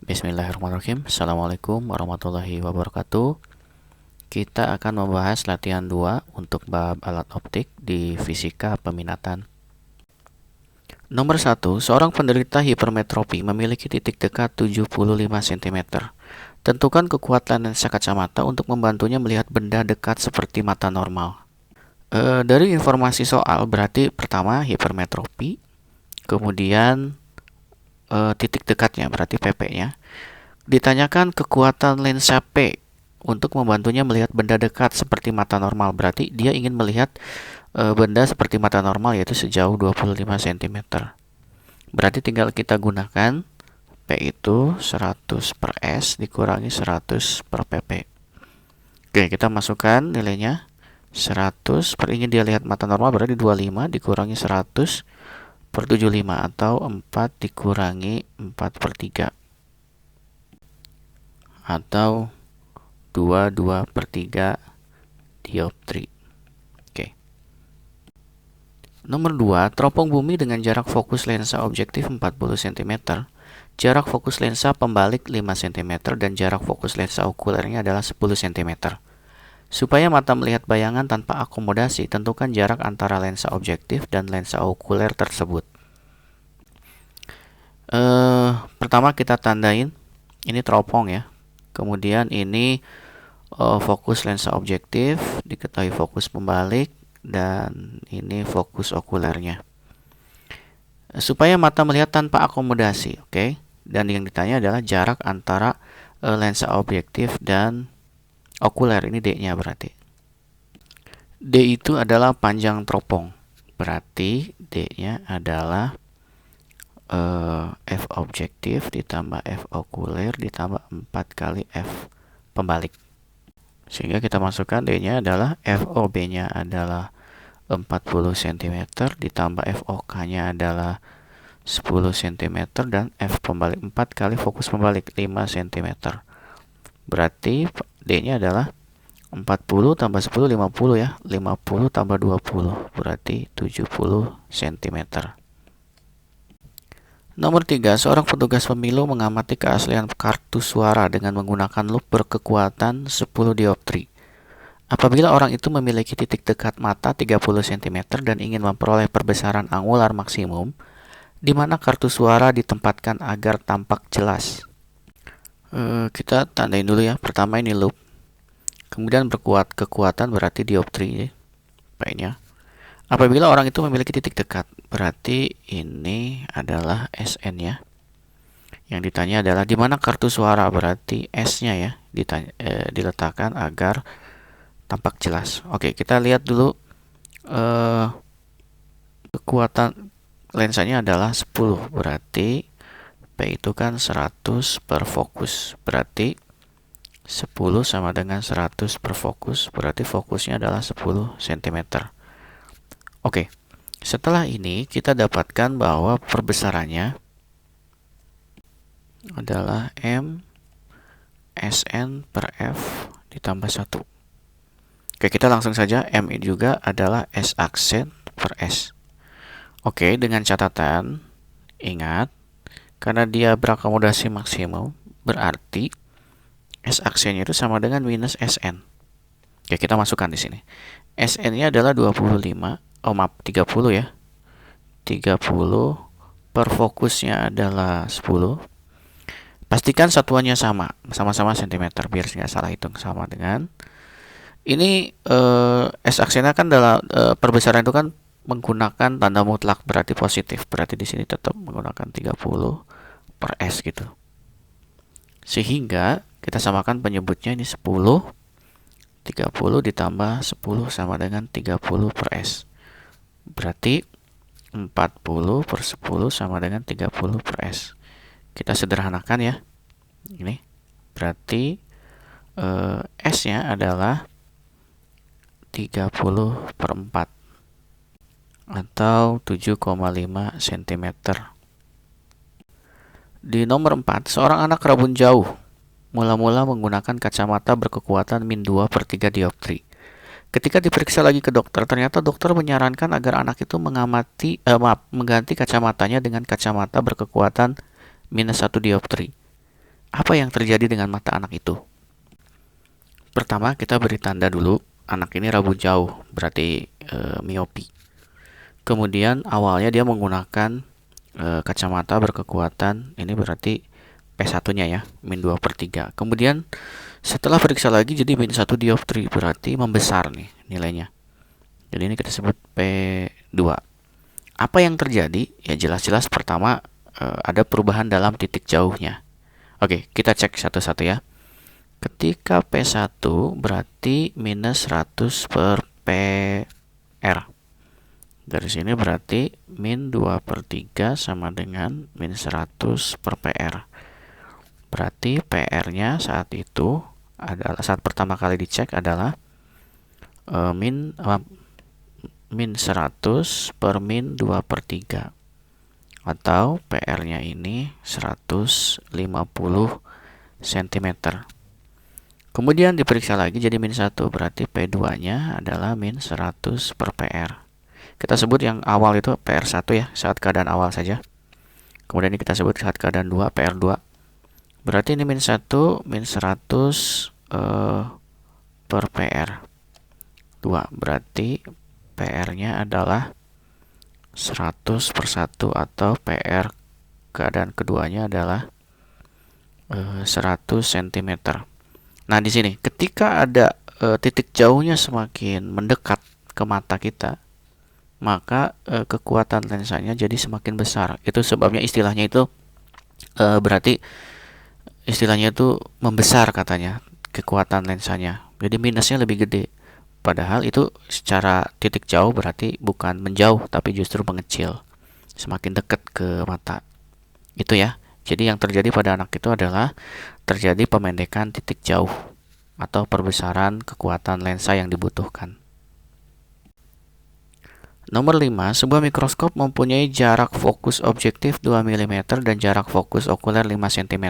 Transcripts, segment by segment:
Bismillahirrahmanirrahim. Assalamualaikum warahmatullahi wabarakatuh. Kita akan membahas latihan 2 untuk bab alat optik di fisika peminatan. Nomor 1, seorang penderita hipermetropi memiliki titik dekat 75 cm. Tentukan kekuatan lensa kacamata untuk membantunya melihat benda dekat seperti mata normal. Dari informasi soal, berarti pertama hipermetropi, kemudian titik dekatnya, berarti PP-nya. Ditanyakan kekuatan lensa P untuk membantunya melihat benda dekat seperti mata normal. Berarti dia ingin melihat benda seperti mata normal, yaitu sejauh 25 cm. Berarti tinggal kita gunakan P itu 100 per S dikurangi 100 per PP. Oke, kita masukkan nilainya 100 per ingin dia lihat mata normal, berarti 25 dikurangi 100 per 75 atau 4 dikurangi 4 per 3 atau 2 per 3 dioptri. Oke. Nomor 2, teropong bumi dengan jarak fokus lensa objektif 40 cm, jarak fokus lensa pembalik 5 cm, dan jarak fokus lensa okulernya adalah 10 cm. Supaya mata melihat bayangan tanpa akomodasi, tentukan jarak antara lensa objektif dan lensa okuler tersebut. Pertama kita tandain ini teropong ya. Kemudian ini fokus lensa objektif, diketahui fokus pembalik, dan ini fokus okulernya. Supaya mata melihat tanpa akomodasi, oke? Dan yang ditanya adalah jarak antara lensa objektif dan okuler, ini D-nya berarti. D itu adalah panjang teropong. Berarti D-nya adalah F objektif ditambah F okuler ditambah 4 kali F pembalik. Sehingga kita masukkan D-nya adalah FOB-nya adalah 40 cm ditambah FOK-nya adalah 10 cm dan F pembalik 4 kali fokus pembalik 5 cm. Berarti D-nya adalah 40 tambah 10, 50 ya. 50 tambah 20, berarti 70 cm. Nomor 3, seorang petugas pemilu mengamati keaslian kartu suara dengan menggunakan lup berkekuatan 10 dioptri. Apabila orang itu memiliki titik dekat mata 30 cm dan ingin memperoleh perbesaran angular maksimum, di mana kartu suara ditempatkan agar tampak jelas. Kita tandain dulu ya. Pertama ini loop. Kemudian kekuatan berarti dioptri, P-nya. Apabila orang itu memiliki titik dekat, berarti ini adalah SN ya. Yang ditanya adalah di mana kartu suara, berarti S-nya ya diletakkan agar tampak jelas. Oke, kita lihat dulu kekuatan lensanya adalah 10, berarti P itu kan 100 per fokus, berarti 10 sama dengan 100 per fokus, berarti fokusnya adalah 10 cm. Oke, setelah ini kita dapatkan bahwa perbesarannya adalah M SN per F ditambah 1. Oke, kita langsung saja. M ini juga adalah S aksen per S. Oke, dengan catatan, ingat, karena dia berakomodasi maksimum, berarti S aksennya itu sama dengan minus SN. Oke, kita masukkan di sini. SN-nya adalah 25, 30 ya. 30 per fokusnya adalah 10. Pastikan satuannya sama-sama cm biar nggak salah hitung. Sama dengan ini S aksennya kan dalam perbesaran itu kan menggunakan tanda mutlak, berarti positif. Berarti di sini tetap menggunakan 30 per S gitu. Sehingga kita samakan penyebutnya ini 10. 30 ditambah 10 sama dengan 30 per S. Berarti 40 per 10 sama dengan 30 per S. Kita sederhanakan ya. Ini berarti S-nya adalah 30 per 4 atau 7,5 cm. Di nomor 4, seorang anak rabun jauh mula-mula menggunakan kacamata berkekuatan min 2 per 3 dioptri. Ketika diperiksa lagi ke dokter, ternyata dokter menyarankan agar anak itu mengganti kacamatanya dengan kacamata berkekuatan minus 1 dioptri. Apa yang terjadi dengan mata anak itu? Pertama, kita beri tanda dulu, anak ini rabun jauh, berarti miopi. Kemudian awalnya dia menggunakan kacamata berkekuatan, ini berarti P1-nya ya, min 2/3. Kemudian setelah periksa lagi jadi min 1 dioptri, berarti membesar nih nilainya. Jadi ini kita sebut P2. Apa yang terjadi? Ya jelas-jelas pertama ada perubahan dalam titik jauhnya. Oke, kita cek satu-satu ya. Ketika P1 berarti minus 100 per PR. Dari sini berarti min 2/3 sama dengan min 100 per PR. Berarti PR-nya saat itu adalah, saat pertama kali dicek adalah min 100 per min 2/3. Atau PR-nya ini 150 cm. Kemudian diperiksa lagi jadi min 1, berarti P2-nya adalah min 100 per PR. Kita sebut yang awal itu PR1 ya, saat keadaan awal saja. Kemudian ini kita sebut saat keadaan 2, PR2. Berarti ini min 1, min 100 per PR 2. Berarti PR-nya adalah 100 per 1 atau PR keadaan keduanya adalah 100 cm. Nah, di sini ketika ada titik jauhnya semakin mendekat ke mata kita, maka kekuatan lensanya jadi semakin besar. Itu sebabnya istilahnya itu berarti istilahnya itu membesar katanya kekuatan lensanya. Jadi minusnya lebih gede. Padahal itu secara titik jauh berarti bukan menjauh tapi justru mengecil. Semakin dekat ke mata. Itu ya. Jadi yang terjadi pada anak itu adalah terjadi pemendekan titik jauh atau perbesaran kekuatan lensa yang dibutuhkan. Nomor 5, sebuah mikroskop mempunyai jarak fokus objektif 2 mm dan jarak fokus okuler 5 cm.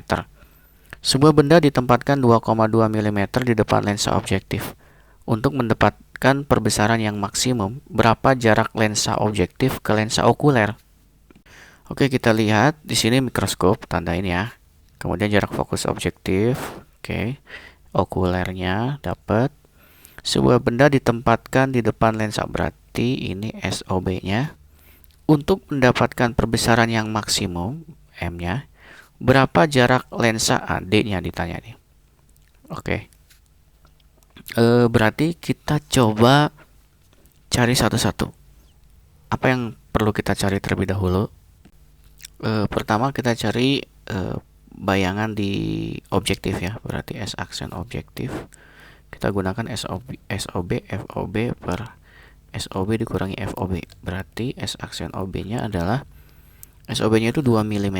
Sebuah benda ditempatkan 2,2 mm di depan lensa objektif. Untuk mendapatkan perbesaran yang maksimum, berapa jarak lensa objektif ke lensa okuler? Oke, kita lihat di sini mikroskop, tandain ya. Kemudian jarak fokus objektif, oke. Okulernya dapat. Sebuah benda ditempatkan di depan lensa, berarti ini SOB-nya. Untuk mendapatkan perbesaran yang maksimum, M-nya, berapa jarak lensa D-nya ditanya nih. Oke. Berarti kita coba cari satu-satu. Apa yang perlu kita cari terlebih dahulu? Pertama kita cari bayangan di objektif ya, berarti S aksen objektif. Kita gunakan SOB FOB per SOB dikurangi FOB. Berarti S aksen OB-nya adalah SOB-nya itu 2 mm.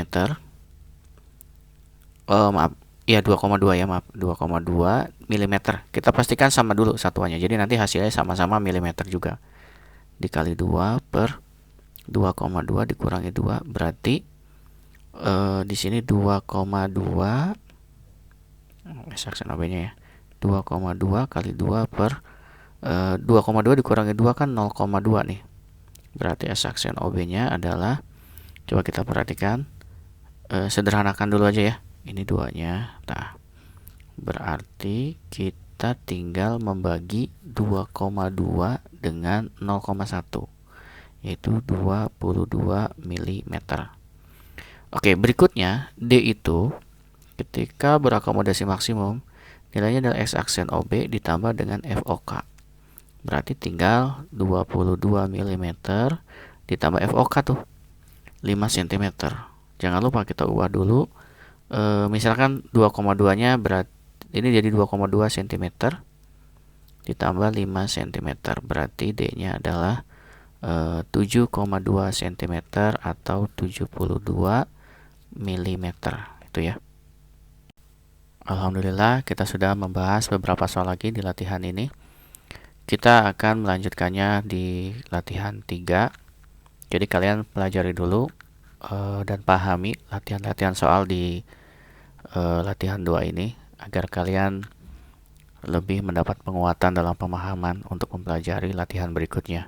Maaf, ya 2,2 ya, maaf, 2,2 mm. Kita pastikan sama dulu satuannya. Jadi nanti hasilnya sama-sama milimeter juga. Dikali 2 per 2,2 dikurangi 2 berarti di sini 2,2 aksen OB-nya ya. 2,2 kali 2 per 2,2 dikurangi 2 kan 0,2 nih. Berarti aksen OB-nya adalah, coba kita perhatikan, sederhanakan dulu aja ya. Ini 2-nya. Nah, berarti kita tinggal membagi 2,2 dengan 0,1. Yaitu 22 mm. Oke, berikutnya D itu ketika berakomodasi maksimum nilainya adalah X aksen OB ditambah dengan FOK. Berarti tinggal 22 mm ditambah FOK tuh 5 cm. Jangan lupa kita ubah dulu. Misalkan 2,2-nya berat ini jadi 2,2 cm ditambah 5 cm. Berarti D-nya adalah 7,2 cm atau 72 mm. Itu ya. Alhamdulillah kita sudah membahas beberapa soal lagi di latihan ini. Kita akan melanjutkannya di latihan 3. Jadi kalian pelajari dulu dan pahami latihan-latihan soal di latihan 2 ini agar kalian lebih mendapat penguatan dalam pemahaman untuk mempelajari latihan berikutnya.